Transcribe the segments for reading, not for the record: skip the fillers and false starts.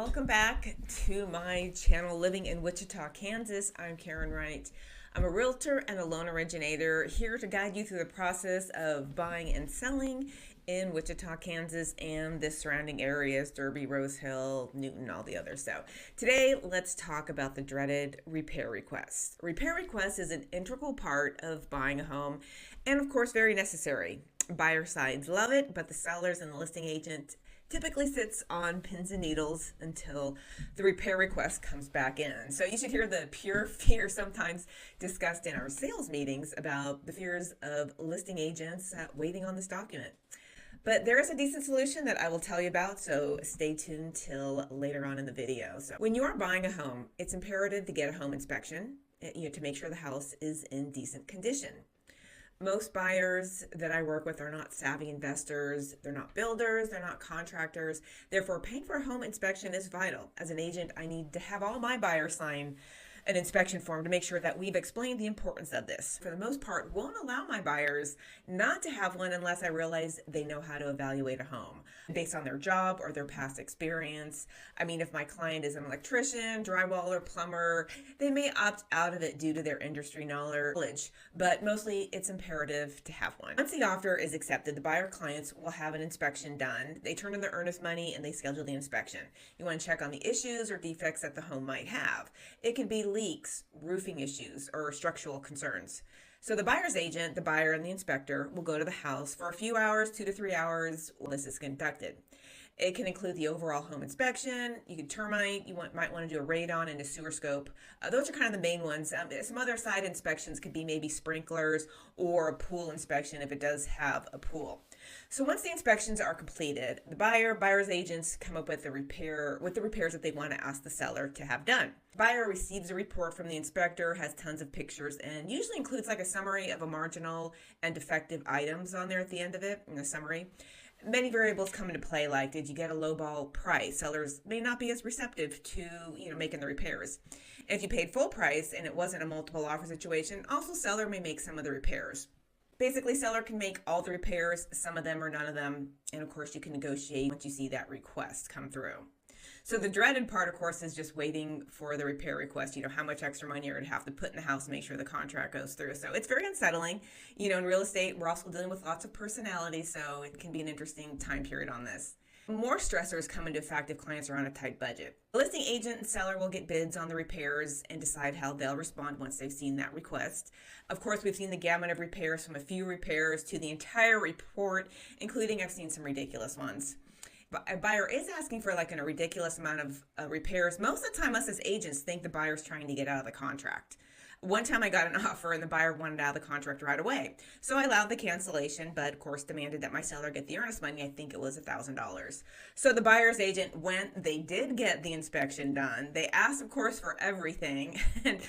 Welcome back to my channel, Living in Wichita, Kansas. I'm Karen Wright. I'm a realtor and a loan originator here to guide you through the process of buying and selling in Wichita, Kansas and the surrounding areas, Derby, Rose Hill, Newton, all the others. So today, let's talk about the dreaded repair request. Repair request is an integral part of buying a home and of course very necessary. Buyer sides love it, but the sellers and the listing agent typically sits on pins and needles until the repair request comes back in. So you should hear the pure fear sometimes discussed in our sales meetings about the fears of listing agents waiting on this document. But there is a decent solution that I will tell you about, so stay tuned till later on in the video. So when you are buying a home, it's imperative to get a home inspection, to make sure the house is in decent condition. Most buyers that I work with are not savvy investors, they're not builders, they're not contractors. Therefore, paying for a home inspection is vital. As an agent, I need to have all my buyers sign an inspection form to make sure that we've explained the importance of this. For the most part, won't allow my buyers not to have one unless I realize they know how to evaluate a home based on their job or their past experience. I mean, if my client is an electrician, drywaller, plumber, they may opt out of it due to their industry knowledge, but mostly it's imperative to have one. Once the offer is accepted, the buyer clients will have an inspection done. They turn in their earnest money and they schedule the inspection. You want to check on the issues or defects that the home might have. It could be leaks, roofing issues, or structural concerns. So the buyer's agent, the buyer, and the inspector will go to the house for a few hours, 2 to 3 hours, while this is conducted. It can include the overall home inspection. You could termite. Might want to do a radon and a sewer scope. Those are kind of the main ones. Some other side inspections could be maybe sprinklers or a pool inspection if it does have a pool. So once the inspections are completed, the buyer's agents come up with the repairs that they want to ask the seller to have done. The buyer receives a report from the inspector, has tons of pictures, and usually includes like a summary of a marginal and defective items on there at the end of it in the summary. Many variables come into play, like did you get a lowball price? Sellers may not be as receptive to making the repairs. If you paid full price and it wasn't a multiple offer situation, also seller may make some of the repairs. Basically, seller can make all the repairs, some of them or none of them, and of course you can negotiate once you see that request come through. So the dreaded part, of course, is just waiting for the repair request. How much extra money you're going to have to put in the house to make sure the contract goes through. So it's very unsettling. In real estate, we're also dealing with lots of personality, so it can be an interesting time period on this. More stressors come into effect if clients are on a tight budget. The listing agent and seller will get bids on the repairs and decide how they'll respond once they've seen that request. Of course, we've seen the gamut of repairs from a few repairs to the entire report, including I've seen some ridiculous ones. A buyer is asking for a ridiculous amount of repairs. Most of the time, us as agents think the buyer's trying to get out of the contract. One time I got an offer and the buyer wanted out of the contract right away. So I allowed the cancellation, but of course demanded that my seller get the earnest money. I think it was $1,000. So the buyer's agent went, they did get the inspection done. They asked, of course, for everything. And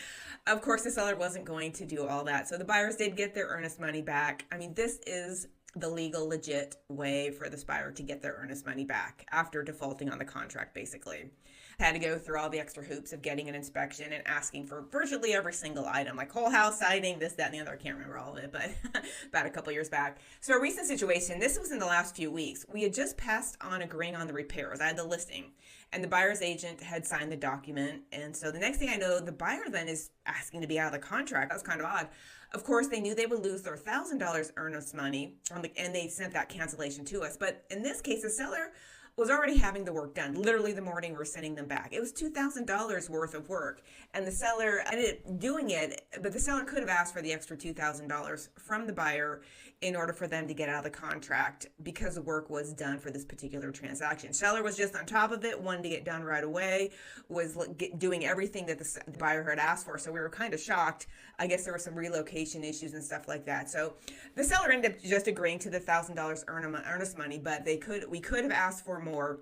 of course the seller wasn't going to do all that. So the buyers did get their earnest money back. I mean, this is the legal, legit way for this buyer to get their earnest money back after defaulting on the contract, basically. Had to go through all the extra hoops of getting an inspection and asking for virtually every single item, like whole house siding, this, that, and the other. I can't remember all of it, but about a couple years back. So a recent situation, this was in the last few weeks. We had just passed on agreeing on the repairs. I had the listing, and the buyer's agent had signed the document. And so the next thing I know, the buyer then is asking to be out of the contract. That was kind of odd. Of course, they knew they would lose their $1,000 earnest money, and they sent that cancellation to us. But in this case, the seller was already having the work done. Literally the morning we're sending them back. It was $2,000 worth of work, and the seller ended up doing it, but the seller could have asked for the extra $2,000 from the buyer in order for them to get out of the contract because the work was done for this particular transaction. Seller was just on top of it, wanted to get done right away, was doing everything that the buyer had asked for, so we were kind of shocked. I guess there were some relocation issues and stuff like that. So the seller ended up just agreeing to the $1,000 earnest money, but we could have asked for more.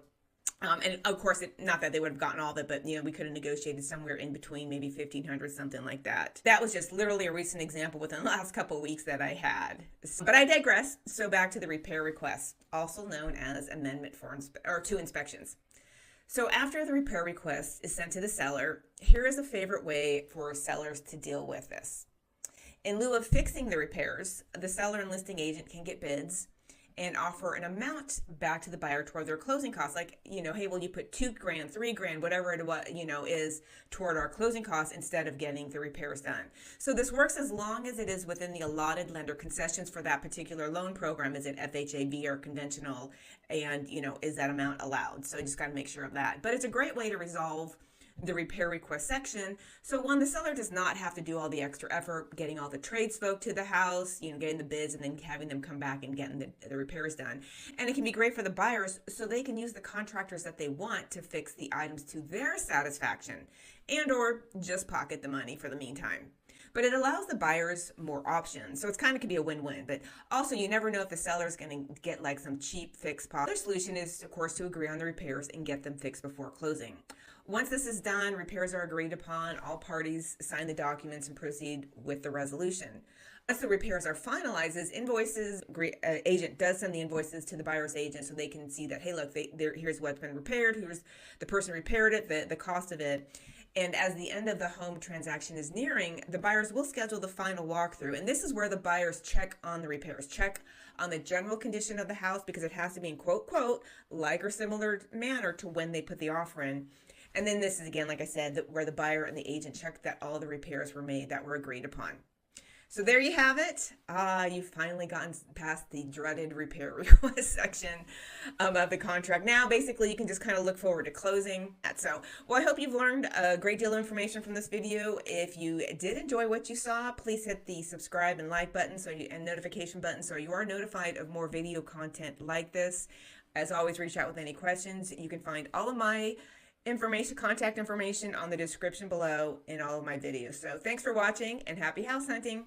And of course, not that they would have gotten all of it, but we could have negotiated somewhere in between, maybe $1,500, something like that. That was just literally a recent example within the last couple of weeks that I had. But I digress. So back to the repair request, also known as amendment to inspections. So after the repair request is sent to the seller, here is a favorite way for sellers to deal with this. In lieu of fixing the repairs, the seller and listing agent can get bids and offer an amount back to the buyer toward their closing costs. Like, hey, well, you put $2,000, $3,000, whatever it is toward our closing costs instead of getting the repairs done. So this works as long as it is within the allotted lender concessions for that particular loan program. Is it FHA, or conventional? And, is that amount allowed? So you just got to make sure of that. But it's a great way to resolve the repair request section. So one, the seller does not have to do all the extra effort getting all the tradesfolk to the house, getting the bids and then having them come back and getting the repairs done. And it can be great for the buyers so they can use the contractors that they want to fix the items to their satisfaction and or just pocket the money for the meantime. But it allows the buyers more options. So it's kind of could be a win-win. But also, you never know if the seller is going to get like some cheap fix pop. Their solution is, of course, to agree on the repairs and get them fixed before closing. Once this is done, repairs are agreed upon, all parties sign the documents and proceed with the resolution. Once the repairs are finalized, agent does send the invoices to the buyer's agent so they can see that, hey, look, here's what's been repaired, here's the person repaired it, the cost of it. And as the end of the home transaction is nearing, the buyers will schedule the final walkthrough. And this is where the buyers check on the repairs, check on the general condition of the house, because it has to be in quote, like or similar manner to when they put the offer in. And then this is, again, like I said, where the buyer and the agent check that all the repairs were made that were agreed upon. So there you have it. You've finally gotten past the dreaded repair request section of the contract. Now, basically, you can just kind of look forward to closing. So, well, I hope you've learned a great deal of information from this video. If you did enjoy what you saw, please hit the subscribe and like button and notification button so you are notified of more video content like this. As always, reach out with any questions. You can find all of my contact information on the description below in all of my videos. So thanks for watching and happy house hunting.